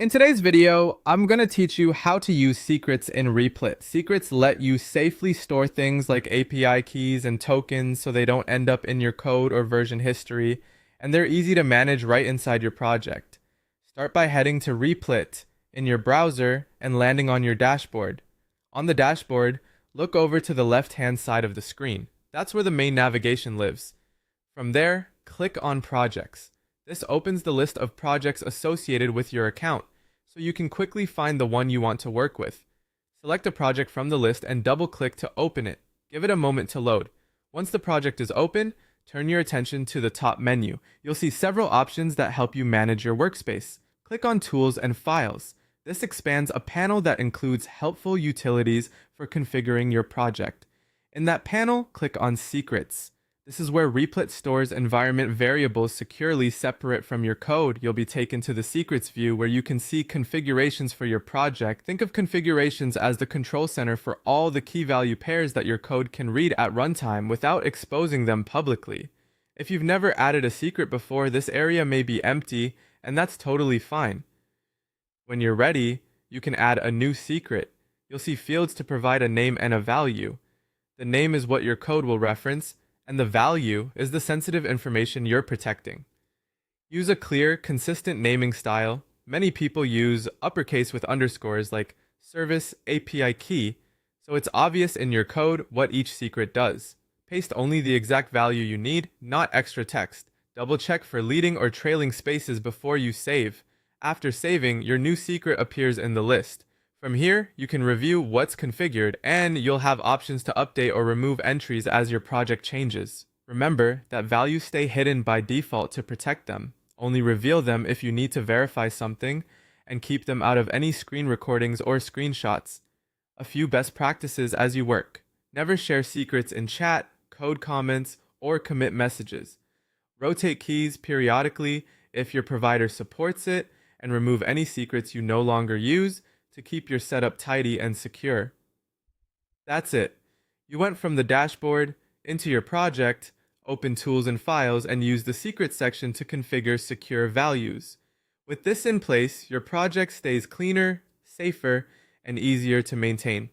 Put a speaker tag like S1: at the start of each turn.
S1: In today's video, I'm going to teach you how to use secrets in Replit. Secrets let you safely store things like API keys and tokens so they don't end up in your code or version history, and they're easy to manage right inside your project. Start by heading to Replit in your browser and landing on your dashboard. On the dashboard, look over to the left-hand side of the screen. That's where the main navigation lives. From there, click on Projects. This opens the list of projects associated with your account, so you can quickly find the one you want to work with. Select a project from the list and double-click to open it. Give it a moment to load. Once the project is open, turn your attention to the top menu. You'll see several options that help you manage your workspace. Click on Tools and Files. This expands a panel that includes helpful utilities for configuring your project. In that panel, click on Secrets. This is where Replit stores environment variables securely separate from your code. You'll be taken to the Secrets view where you can see configurations for your project. Think of configurations as the control center for all the key value pairs that your code can read at runtime without exposing them publicly. If you've never added a secret before, this area may be empty, and that's totally fine. When you're ready, you can add a new secret. You'll see fields to provide a name and a value. The name is what your code will reference, and the value is the sensitive information you're protecting. Use a clear, consistent naming style. Many people use uppercase with underscores like service API key, so it's obvious in your code what each secret does. Paste only the exact value you need, not extra text. Double check for leading or trailing spaces before you save. After saving, your new secret appears in the list. From here, you can review what's configured, and you'll have options to update or remove entries as your project changes. Remember that values stay hidden by default to protect them. Only reveal them if you need to verify something, and keep them out of any screen recordings or screenshots. A few best practices as you work. Never share secrets in chat, code comments, or commit messages. Rotate keys periodically if your provider supports it, and remove any secrets you no longer use to keep your setup tidy and secure. That's it. You went from the dashboard into your project, open Tools and Files, and use the Secrets section to configure secure values. With this in place, your project stays cleaner, safer, and easier to maintain.